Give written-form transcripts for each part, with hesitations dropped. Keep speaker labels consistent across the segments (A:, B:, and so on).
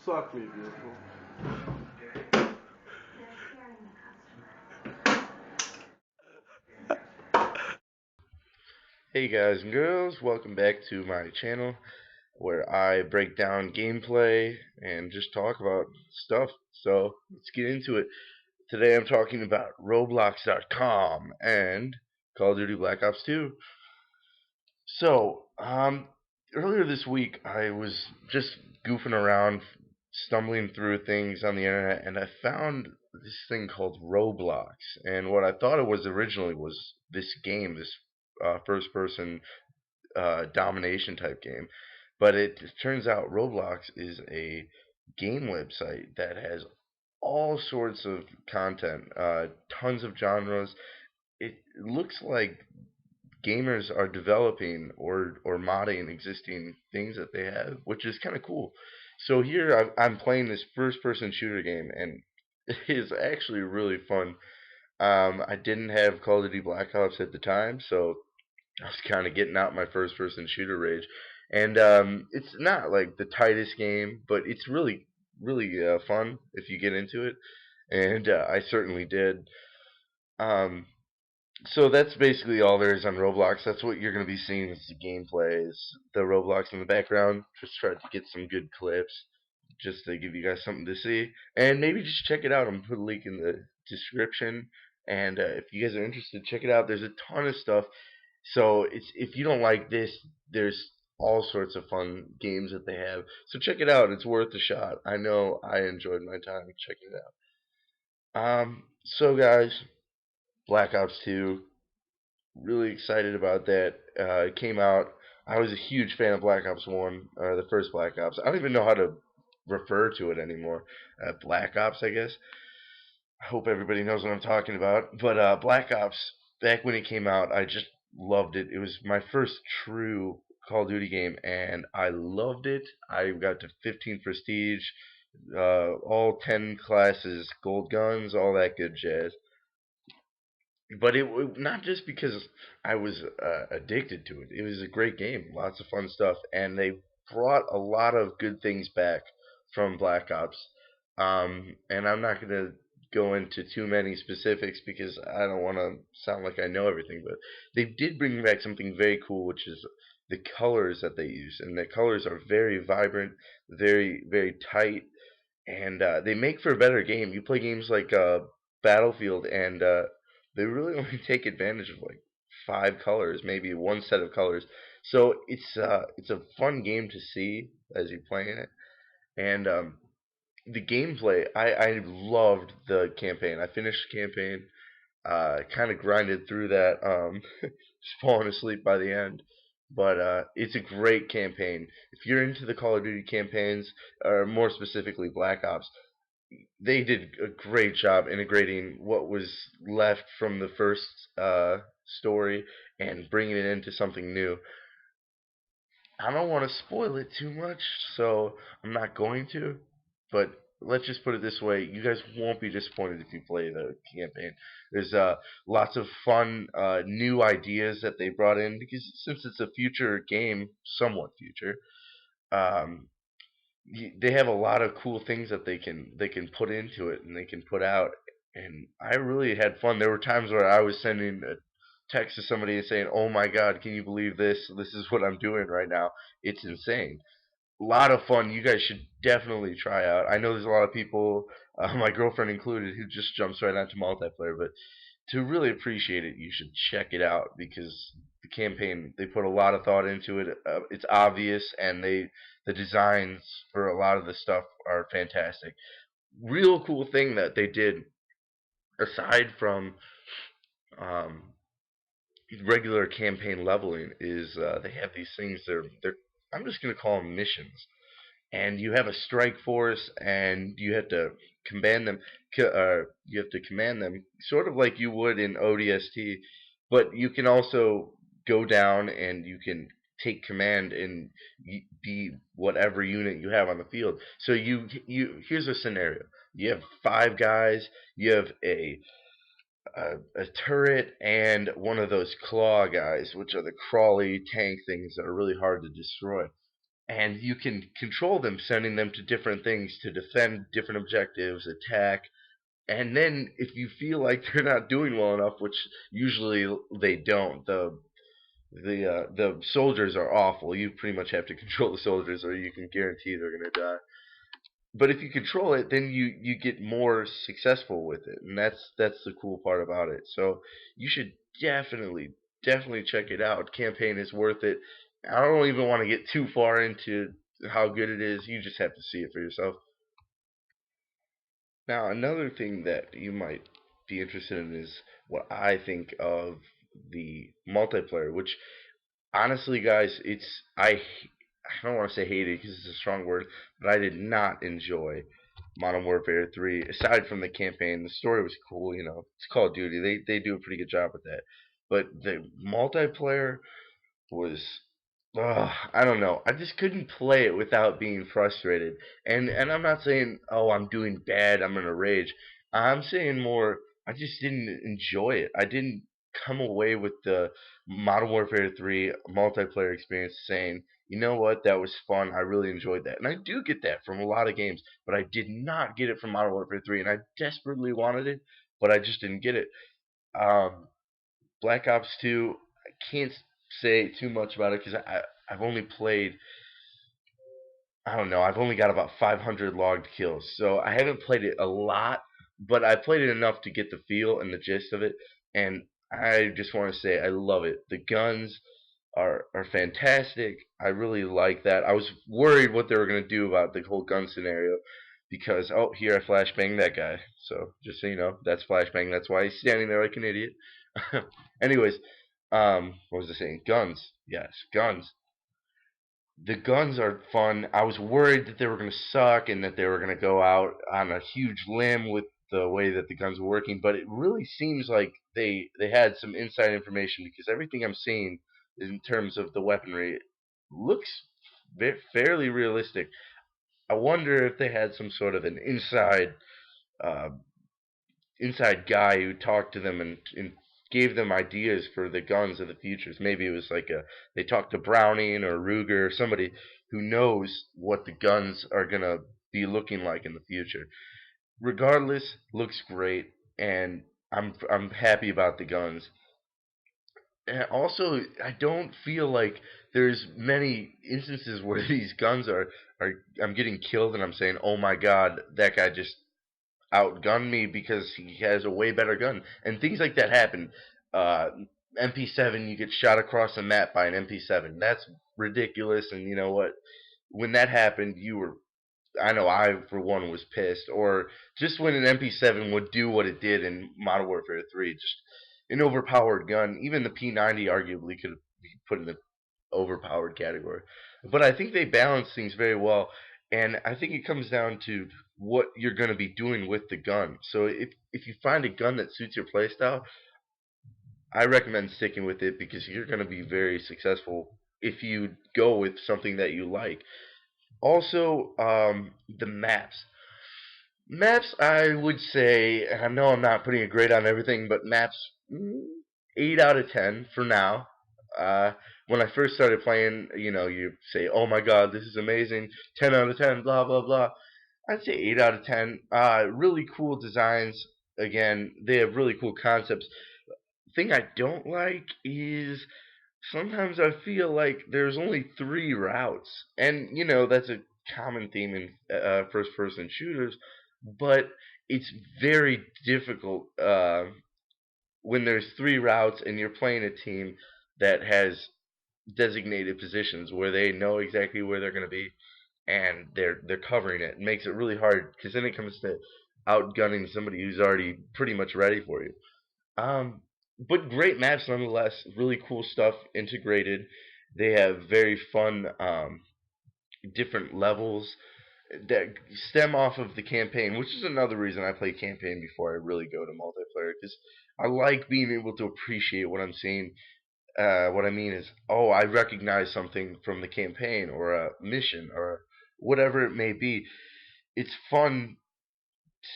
A: Suck me, beautiful.
B: Hey guys and girls, welcome back to my channel where I break down gameplay and just talk about stuff. So let's get into it. Today I'm talking about Roblox.com and Call of Duty Black Ops 2. So, earlier this week I was just goofing around, stumbling through things on the internet, and I found this thing called Roblox. And what I thought it was originally was this game, this first-person domination type game. But it turns out Roblox is a game website that has all sorts of content, tons of genres. It looks like gamers are developing or modding existing things that they have, which is kind of cool. So here I'm playing this first-person shooter game, and it is actually really fun. I didn't have Call of Duty Black Ops at the time, so I was kind of getting out my first person shooter rage. And it's not like the tightest game, but it's really fun if you get into it. And I certainly did. Um, so that's basically all there is on Roblox. That's what you're going to be seeing is the gameplay, is the Roblox in the background. Just try to get some good clips just to give you guys something to see. And maybe just check it out. I'm going to put a link in the description. And if you guys are interested, check it out. There's a ton of stuff. So it's if you don't like this, there's all sorts of fun games that they have. So check it out. It's worth a shot. I know I enjoyed my time checking it out. So guys, Black Ops 2, really excited about that. It came out. I was a huge fan of Black Ops 1, the first Black Ops. I don't even know how to refer to it anymore. Black Ops, I guess. I hope everybody knows what I'm talking about. But Black Ops, back when it came out, I just loved it. It was my first true Call of Duty game, and I loved it. I got to 15 prestige, all 10 classes, gold guns, all that good jazz. But not just because I was addicted to it. It was a great game, lots of fun stuff, and they brought a lot of good things back from Black Ops. And I'm not going to go into too many specifics because I don't want to sound like I know everything. But they did bring back something very cool, which is the colors that they use, and the colors are very vibrant, very tight, and they make for a better game. You play games like Battlefield, and they really only take advantage of like five colors, maybe one set of colors. So it's a fun game to see as you're playing it, and the gameplay. I loved the campaign. I finished the campaign. Kind of grinded through that, just falling asleep by the end. But it's a great campaign. If you're into the Call of Duty campaigns, or more specifically Black Ops, they did a great job integrating what was left from the first story and bringing it into something new. I don't want to spoil it too much, so I'm not going to. But let's just put it this way: you guys won't be disappointed if you play the campaign. There's lots of fun new ideas that they brought in because since it's a future game, somewhat future, um, they have a lot of cool things that they can put into it and they can put out. And I really had fun. There were times where I was sending a text to somebody and saying, "Oh my God, can you believe this? This is what I'm doing right now. It's insane." A lot of fun. You guys should definitely try out. I know there's a lot of people, my girlfriend included, who just jumps right onto multiplayer, but to really appreciate it, you should check it out because the campaign they put a lot of thought into it. It's obvious, and the designs for a lot of the stuff are fantastic. Real cool thing that they did aside from um, regular campaign leveling is they have these things. They're I'm just gonna call them missions, and you have a strike force, and you have to command them. You have to command them, sort of like you would in ODST, but you can also go down and you can take command and be whatever unit you have on the field. So you here's a scenario: you have five guys, you have a turret, and one of those claw guys, which are the crawly tank things that are really hard to destroy, and you can control them, sending them to different things to defend different objectives, attack, and then if you feel like they're not doing well enough, which usually they don't, the soldiers are awful. You pretty much have to control the soldiers, or you can guarantee they're gonna die. But if you control it, then you get more successful with it, and that's the cool part about it. So you should definitely check it out. Campaign is worth it. I don't even want to get too far into how good it is. You just have to see it for yourself. Now, another thing that you might be interested in is what I think of the multiplayer, which honestly, guys, I don't want to say hated because it's a strong word, but I did not enjoy Modern Warfare 3. Aside from the campaign, the story was cool. You know, it's Call of Duty. They do a pretty good job with that. But the multiplayer was I don't know. I just couldn't play it without being frustrated. And I'm not saying, oh, I'm doing bad, I'm gonna rage. I'm saying more, I just didn't enjoy it. I didn't come away with the Modern Warfare 3 multiplayer experience saying, you know what, that was fun. I really enjoyed that. And I do get that from a lot of games, but I did not get it from Modern Warfare 3, and I desperately wanted it, but I just didn't get it. Um, Black Ops 2, I can't say too much about it because I've only played, I don't know, I've only got about 500 logged kills. So I haven't played it a lot, but I played it enough to get the feel and the gist of it. And I just want to say I love it. The guns are fantastic. I really like that. I was worried what they were going to do about the whole gun scenario because, oh, here I flashbang that guy. So just so you know, that's flashbang. That's why he's standing there like an idiot. Anyways, what was I saying? Guns. Yes, guns. The guns are fun. I was worried that they were going to suck and that they were going to go out on a huge limb with the way that the guns were working, but it really seems like they had some inside information because everything I'm seeing in terms of the weaponry looks fairly realistic. I wonder if they had some sort of an uh, inside guy who talked to them and gave them ideas for the guns of the futures. Maybe it was like they talked to Browning or Ruger or somebody who knows what the guns are gonna be looking like in the future. Regardless, looks great, and I'm happy about the guns. And also, I don't feel like there's many instances where these guns are I'm getting killed and I'm saying, oh my god, that guy just outgun me because he has a way better gun. And things like that happen. Uh, MP7, you get shot across the map by an MP7. That's ridiculous. And you know what? When that happened, you were. I know I, for one, was pissed. Or just when an MP7 would do what it did in Modern Warfare 3, just an overpowered gun. Even the P90 arguably could be put in the overpowered category. But I think they balance things very well, and I think it comes down to what you're going to be doing with the gun. So if you find a gun that suits your playstyle, I recommend sticking with it because you're going to be very successful if you go with something that you like. Also, the maps. Maps, I would say, and I know I'm not putting a grade on everything, but maps, 8 out of 10 for now. When I first started playing, you know, you say, oh my god, this is amazing, 10 out of 10, blah, blah, blah. I'd say 8 out of 10. Really cool designs. Again, they have really cool concepts. Thing I don't like is sometimes I feel like there's only 3 routes. And, you know, that's a common theme in first person shooters, but it's very difficult when there's 3 routes and you're playing a team that has designated positions where they know exactly where they're going to be and they're covering it. It makes it really hard because then it comes to outgunning somebody who's already pretty much ready for you. But great maps nonetheless. Really cool stuff integrated. They have very fun different levels that stem off of the campaign, which is another reason I play campaign before I really go to multiplayer because I like being able to appreciate what I'm seeing. What I mean is, oh, I recognize something from the campaign or a mission or whatever it may be. It's fun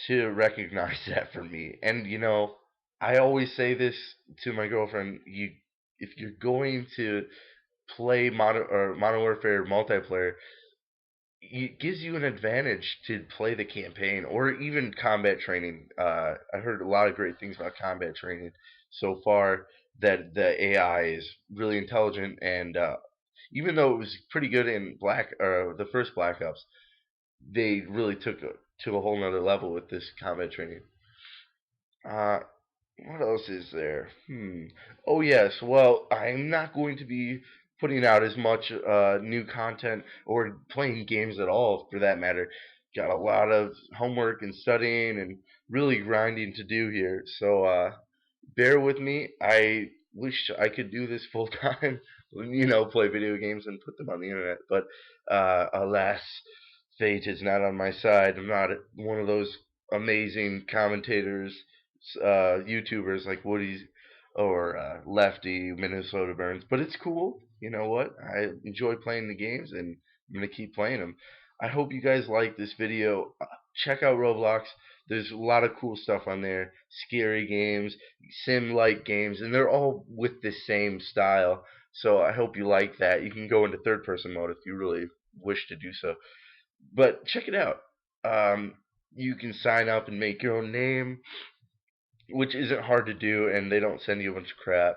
B: to recognize that for me. And you know, I always say this to my girlfriend: if you're going to play Modern Warfare multiplayer, it gives you an advantage to play the campaign or even combat training. I heard a lot of great things about combat training so far. That the AI is really intelligent, and even though it was pretty good in the first Black Ops, they really took it to a whole nother level with this combat training. Uh, what else is there? Oh yes. Well, I'm not going to be putting out as much new content or playing games at all, for that matter. Got a lot of homework and studying and really grinding to do here. So bear with me. I wish I could do this full time, play video games and put them on the internet. But alas, fate is not on my side. I'm not one of those amazing commentators, YouTubers like Woody's or Lefty, Minnesota Burns. But it's cool. You know what? I enjoy playing the games, and I'm gonna keep playing them. I hope you guys like this video. Check out Roblox. There's a lot of cool stuff on there. Scary games, sim-like games, and they're all with the same style. So I hope you like that. You can go into third-person mode if you really wish to do so. But check it out. Um, you can sign up and make your own name, which isn't hard to do, and they don't send you a bunch of crap.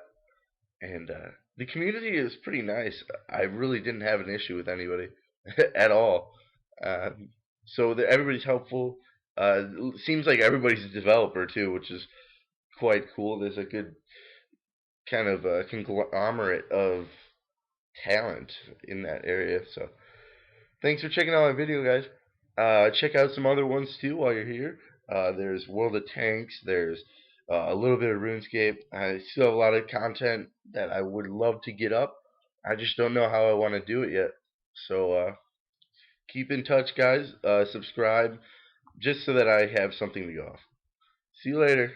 B: And the community is pretty nice. I really didn't have an issue with anybody at all. So everybody's helpful. It seems like everybody's a developer too, which is quite cool. There's a good kind of conglomerate of talent in that area. So thanks for checking out my video, guys. Check out some other ones too while you're here. There's World of Tanks. There's a little bit of RuneScape. I still have a lot of content that I would love to get up. I just don't know how I want to do it yet. So keep in touch, guys. Subscribe just so that I have something to go off. See you later.